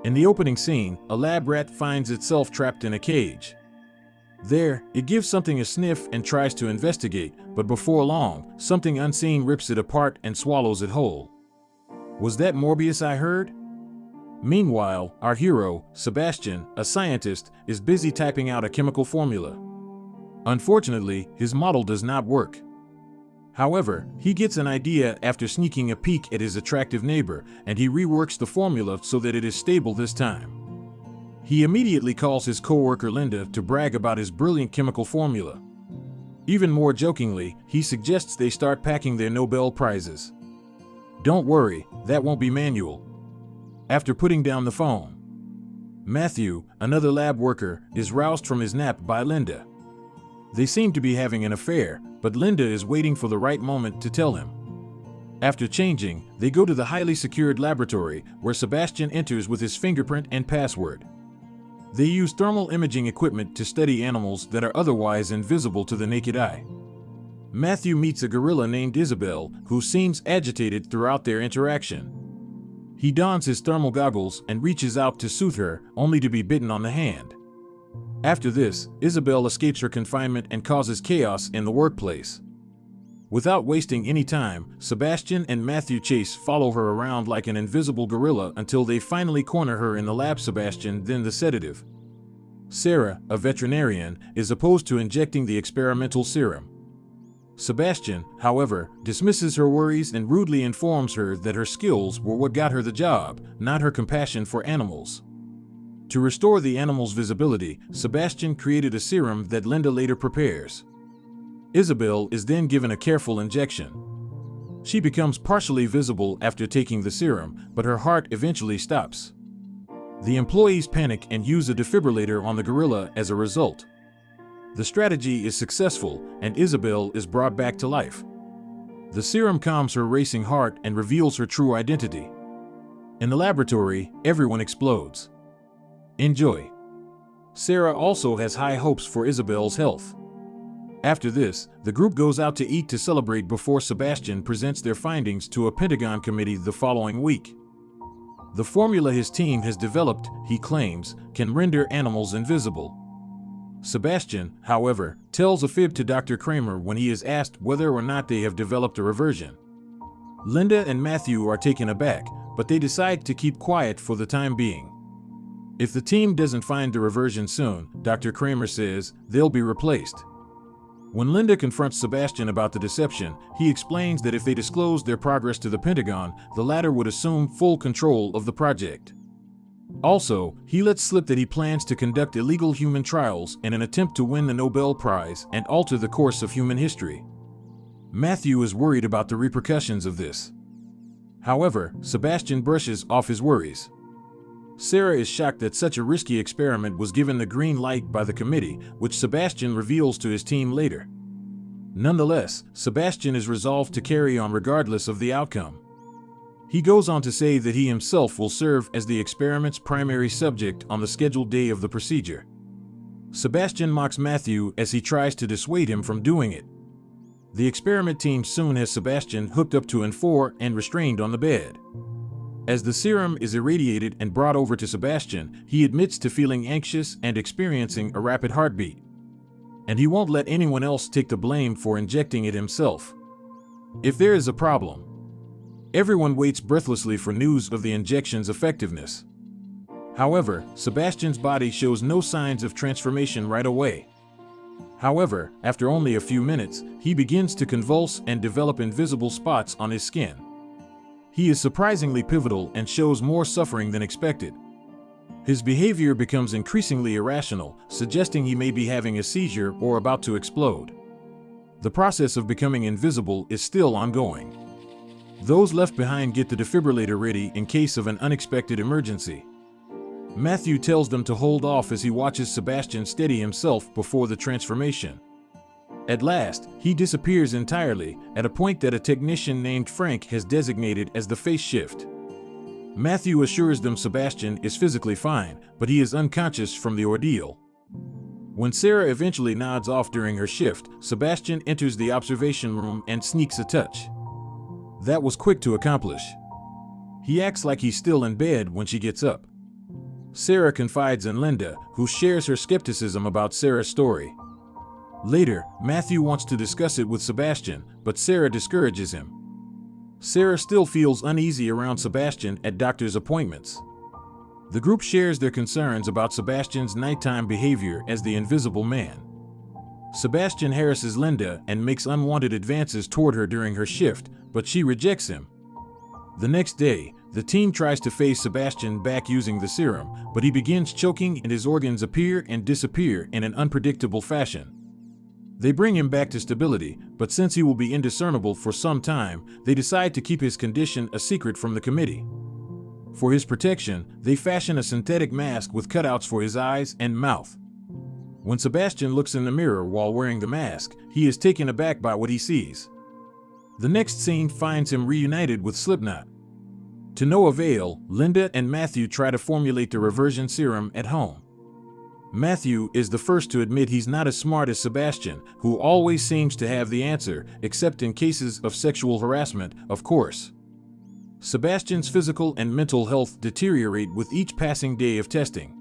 In the opening scene, a lab rat finds itself trapped in a cage. There, it gives something a sniff and tries to investigate, but before long, something unseen rips it apart and swallows it whole. Was that Morbius I heard? Meanwhile, our hero, Sebastian, a scientist, is busy typing out a chemical formula. Unfortunately, his model does not work. However, he gets an idea after sneaking a peek at his attractive neighbor, and he reworks the formula so that it is stable this time. He immediately calls his coworker Linda to brag about his brilliant chemical formula. Even more jokingly, he suggests they start packing their Nobel Prizes. Don't worry, that won't be manual. After putting down the phone, Matthew, another lab worker, is roused from his nap by Linda. They seem to be having an affair, but Linda is waiting for the right moment to tell him. After changing, they go to the highly secured laboratory, where Sebastian enters with his fingerprint and password. They use thermal imaging equipment to study animals that are otherwise invisible to the naked eye. Matthew meets a gorilla named Isabel, who seems agitated throughout their interaction. He dons his thermal goggles and reaches out to soothe her, only to be bitten on the hand. After this, Isabel escapes her confinement and causes chaos in the workplace. Without wasting any time, Sebastian and Matthew Chase follow her around like an invisible gorilla until they finally corner her in the lab. Sebastian then the sedative. Sarah, a veterinarian, is opposed to injecting the experimental serum. Sebastian, however, dismisses her worries and rudely informs her that her skills were what got her the job, not her compassion for animals. To restore the animal's visibility, Sebastian created a serum that Linda later prepares. Isabel is then given a careful injection. She becomes partially visible after taking the serum, but her heart eventually stops. The employees panic and use a defibrillator on the gorilla as a result. The strategy is successful, and Isabel is brought back to life. The serum calms her racing heart and reveals her true identity. In the laboratory, everyone explodes. Enjoy. Sarah also has high hopes for Isabel's health. After this, the group goes out to eat to celebrate before Sebastian presents their findings to a Pentagon committee the following week. The formula his team has developed, he claims, can render animals invisible. Sebastian, however, tells a fib to Dr. Kramer when he is asked whether or not they have developed a reversion. Linda and Matthew are taken aback, but they decide to keep quiet for the time being. If the team doesn't find the reversion soon, Dr. Kramer says, they'll be replaced. When Linda confronts Sebastian about the deception, he explains that if they disclose their progress to the Pentagon, the latter would assume full control of the project. Also, he lets slip that he plans to conduct illegal human trials in an attempt to win the Nobel Prize and alter the course of human history. Matthew is worried about the repercussions of this. However, Sebastian brushes off his worries. Sarah is shocked that such a risky experiment was given the green light by the committee, which Sebastian reveals to his team later. Nonetheless, Sebastian is resolved to carry on regardless of the outcome. He goes on to say that he himself will serve as the experiment's primary subject on the scheduled day of the procedure. Sebastian mocks Matthew as he tries to dissuade him from doing it. The experiment team soon has Sebastian hooked up to N4 and restrained on the bed. As the serum is irradiated and brought over to Sebastian, he admits to feeling anxious and experiencing a rapid heartbeat. And he won't let anyone else take the blame for injecting it himself. If there is a problem, everyone waits breathlessly for news of the injection's effectiveness. However, Sebastian's body shows no signs of transformation right away. However, after only a few minutes, he begins to convulse and develop invisible spots on his skin. He is surprisingly pivotal and shows more suffering than expected. His behavior becomes increasingly irrational, suggesting he may be having a seizure or about to explode. The process of becoming invisible is still ongoing. Those left behind get the defibrillator ready in case of an unexpected emergency. Matthew tells them to hold off as he watches Sebastian steady himself before the transformation. At last, he disappears entirely, at a point that a technician named Frank has designated as the phase shift. Matthew assures them Sebastian is physically fine, but he is unconscious from the ordeal. When Sarah eventually nods off during her shift, Sebastian enters the observation room and sneaks a touch. That was quick to accomplish. He acts like he's still in bed when she gets up. Sarah confides in Linda, who shares her skepticism about Sarah's story. Later, Matthew wants to discuss it with Sebastian, but Sarah discourages him. Sarah still feels uneasy around Sebastian at doctor's appointments. The group shares their concerns about Sebastian's nighttime behavior as the Invisible Man. Sebastian harasses Linda and makes unwanted advances toward her during her shift, but she rejects him. The next day, the team tries to phase Sebastian back using the serum, but he begins choking and his organs appear and disappear in an unpredictable fashion. They bring him back to stability, but since he will be indiscernible for some time, they decide to keep his condition a secret from the committee. For his protection, they fashion a synthetic mask with cutouts for his eyes and mouth. When Sebastian looks in the mirror while wearing the mask, he is taken aback by what he sees. The next scene finds him reunited with Slipknot. To no avail, Linda and Matthew try to formulate the reversion serum at home. Matthew is the first to admit he's not as smart as Sebastian, who always seems to have the answer, except in cases of sexual harassment, of course. Sebastian's physical and mental health deteriorate with each passing day of testing.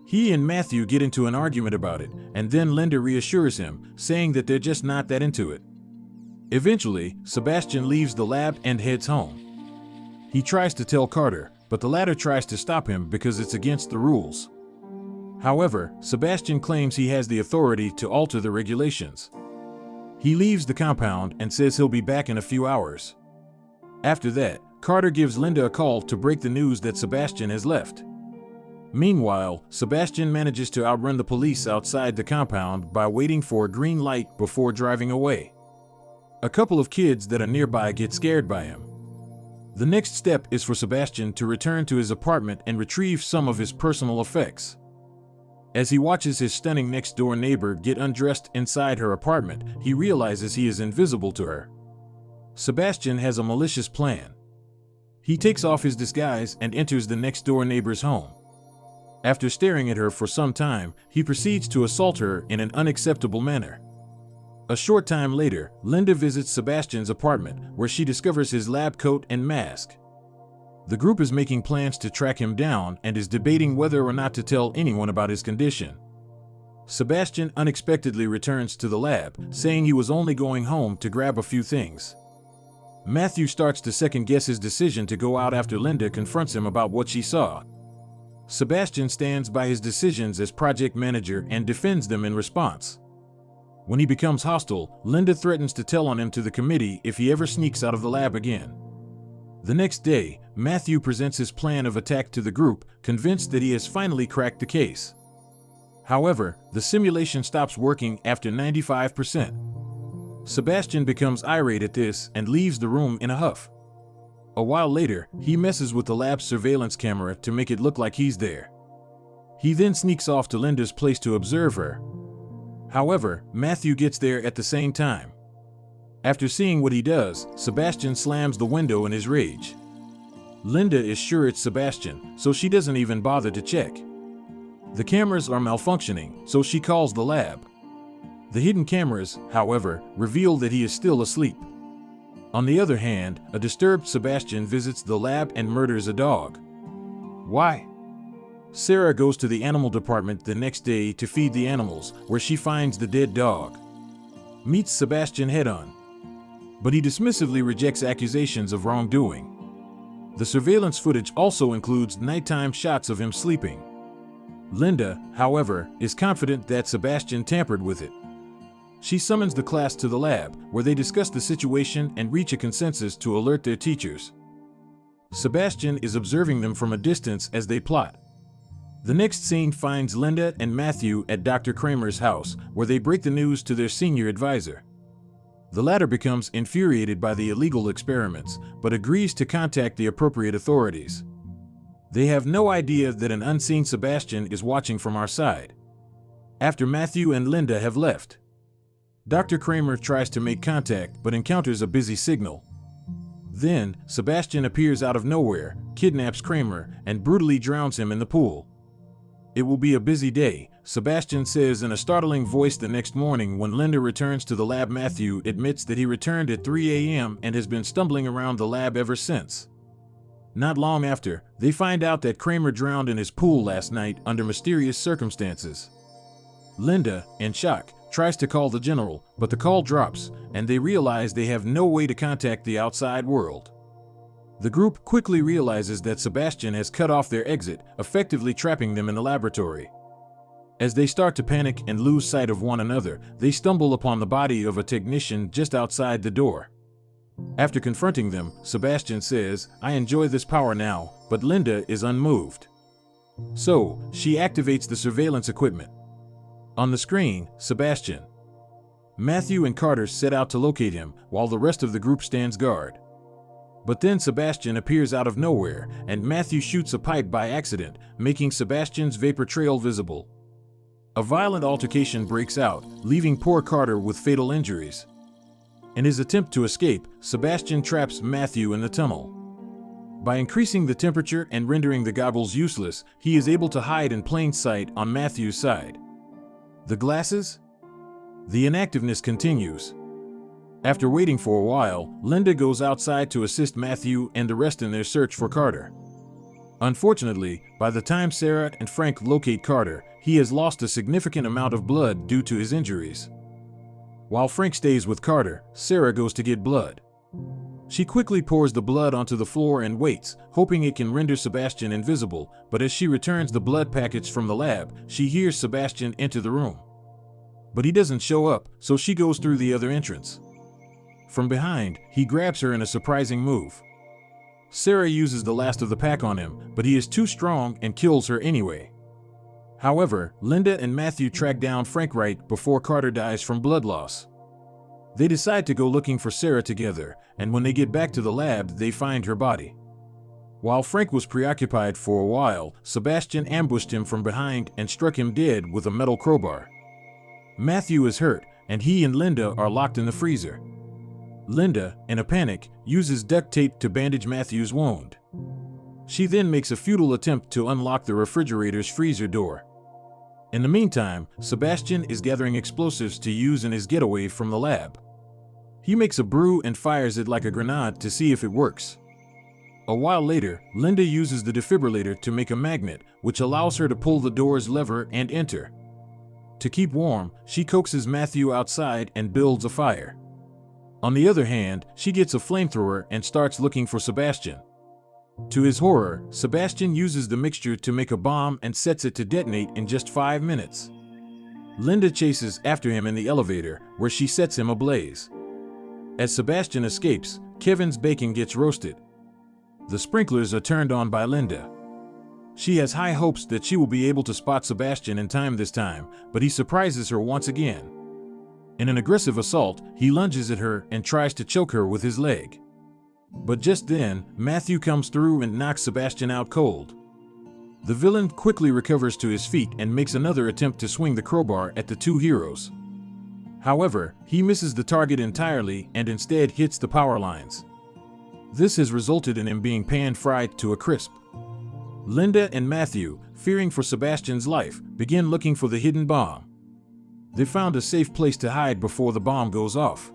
He and Matthew get into an argument about it, and then Linda reassures him, saying that they're just not that into it. Eventually, Sebastian leaves the lab and heads home. He tries to tell Carter, but the latter tries to stop him because it's against the rules. However, Sebastian claims he has the authority to alter the regulations. He leaves the compound and says he'll be back in a few hours. After that, Carter gives Linda a call to break the news that Sebastian has left. Meanwhile, Sebastian manages to outrun the police outside the compound by waiting for a green light before driving away. A couple of kids that are nearby get scared by him. The next step is for Sebastian to return to his apartment and retrieve some of his personal effects. As he watches his stunning next-door neighbor get undressed inside her apartment, he realizes he is invisible to her. Sebastian has a malicious plan. He takes off his disguise and enters the next-door neighbor's home. After staring at her for some time, he proceeds to assault her in an unacceptable manner. A short time later, Linda visits Sebastian's apartment, where she discovers his lab coat and mask. The group is making plans to track him down and is debating whether or not to tell anyone about his condition. Sebastian unexpectedly returns to the lab, saying he was only going home to grab a few things. Matthew starts to second-guess his decision to go out after Linda confronts him about what she saw. Sebastian stands by his decisions as project manager and defends them in response. When he becomes hostile, Linda threatens to tell on him to the committee if he ever sneaks out of the lab again. The next day, Matthew presents his plan of attack to the group, convinced that he has finally cracked the case. However, the simulation stops working after 95%. Sebastian becomes irate at this and leaves the room in a huff. A while later, he messes with the lab's surveillance camera to make it look like he's there. He then sneaks off to Linda's place to observe her. However, Matthew gets there at the same time. After seeing what he does, Sebastian slams the window in his rage. Linda is sure it's Sebastian, so she doesn't even bother to check. The cameras are malfunctioning, so she calls the lab. The hidden cameras, however, reveal that he is still asleep. On the other hand, a disturbed Sebastian visits the lab and murders a dog. Why? Sarah goes to the animal department the next day to feed the animals, where she finds the dead dog. Meets Sebastian head-on. But he dismissively rejects accusations of wrongdoing. The surveillance footage also includes nighttime shots of him sleeping. Linda, however, is confident that Sebastian tampered with it. She summons the class to the lab, where they discuss the situation and reach a consensus to alert their teachers. Sebastian is observing them from a distance as they plot. The next scene finds Linda and Matthew at Dr. Kramer's house, where they break the news to their senior advisor. The latter becomes infuriated by the illegal experiments, but agrees to contact the appropriate authorities. They have no idea that an unseen Sebastian is watching from our side. After Matthew and Linda have left, Dr. Kramer tries to make contact but encounters a busy signal. Then, Sebastian appears out of nowhere, kidnaps Kramer, and brutally drowns him in the pool. It will be a busy day, Sebastian says in a startling voice the next morning when Linda returns to the lab. Matthew admits that he returned at 3 a.m. and has been stumbling around the lab ever since. Not long after, they find out that Kramer drowned in his pool last night under mysterious circumstances. Linda, in shock, tries to call the general, but the call drops, and they realize they have no way to contact the outside world. The group quickly realizes that Sebastian has cut off their exit, effectively trapping them in the laboratory. As they start to panic and lose sight of one another, they stumble upon the body of a technician just outside the door. After confronting them, Sebastian says, "I enjoy this power now," but Linda is unmoved. So, she activates the surveillance equipment. On the screen, Sebastian, Matthew and Carter set out to locate him, while the rest of the group stands guard. But then Sebastian appears out of nowhere, and Matthew shoots a pipe by accident, making Sebastian's vapor trail visible. A violent altercation breaks out, leaving poor Carter with fatal injuries. In his attempt to escape, Sebastian traps Matthew in the tunnel. By increasing the temperature and rendering the goggles useless, he is able to hide in plain sight on Matthew's side. The glasses? The inactiveness continues. After waiting for a while, Linda goes outside to assist Matthew and the rest in their search for Carter. Unfortunately, by the time Sarah and Frank locate Carter, he has lost a significant amount of blood due to his injuries. While Frank stays with Carter, Sarah goes to get blood. She quickly pours the blood onto the floor and waits, hoping it can render Sebastian invisible, but as she returns the blood package from the lab, she hears Sebastian enter the room. But he doesn't show up, so she goes through the other entrance. From behind, he grabs her in a surprising move. Sarah uses the last of the pack on him, but he is too strong and kills her anyway. However, Linda and Matthew track down Frank right before Carter dies from blood loss. They decide to go looking for Sarah together, and when they get back to the lab, they find her body. While Frank was preoccupied for a while, Sebastian ambushed him from behind and struck him dead with a metal crowbar. Matthew is hurt, and he and Linda are locked in the freezer. Linda, in a panic, uses duct tape to bandage Matthew's wound. She then makes a futile attempt to unlock the refrigerator's freezer door. In the meantime, Sebastian is gathering explosives to use in his getaway from the lab. He makes a brew and fires it like a grenade to see if it works. A while later, Linda uses the defibrillator to make a magnet, which allows her to pull the door's lever and enter. To keep warm, she coaxes Matthew outside and builds a fire. On the other hand, she gets a flamethrower and starts looking for Sebastian. To his horror, Sebastian uses the mixture to make a bomb and sets it to detonate in just 5 minutes. Linda chases after him in the elevator, where she sets him ablaze. As Sebastian escapes, Kevin's bacon gets roasted. The sprinklers are turned on by Linda. She has high hopes that she will be able to spot Sebastian in time this time, but he surprises her once again. In an aggressive assault, he lunges at her and tries to choke her with his leg. But just then, Matthew comes through and knocks Sebastian out cold. The villain quickly recovers to his feet and makes another attempt to swing the crowbar at the two heroes. However, he misses the target entirely and instead hits the power lines. This has resulted in him being pan-fried to a crisp. Linda and Matthew, fearing for Sebastian's life, begin looking for the hidden bomb. They found a safe place to hide before the bomb goes off.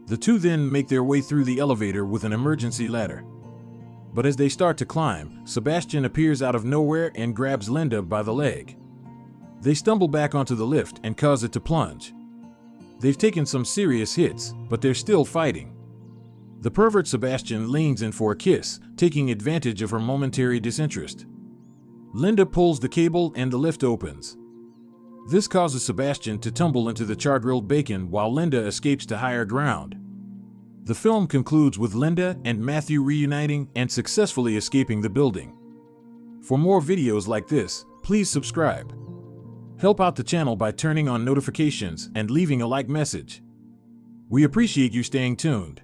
The two then make their way through the elevator with an emergency ladder. But as they start to climb, Sebastian appears out of nowhere and grabs Linda by the leg. They stumble back onto the lift and cause it to plunge. They've taken some serious hits, but they're still fighting. The pervert Sebastian leans in for a kiss, taking advantage of her momentary disinterest. Linda pulls the cable and the lift opens. This causes Sebastian to tumble into the char-grilled bacon while Linda escapes to higher ground. The film concludes with Linda and Matthew reuniting and successfully escaping the building. For more videos like this, please subscribe. Help out the channel by turning on notifications and leaving a like message. We appreciate you staying tuned.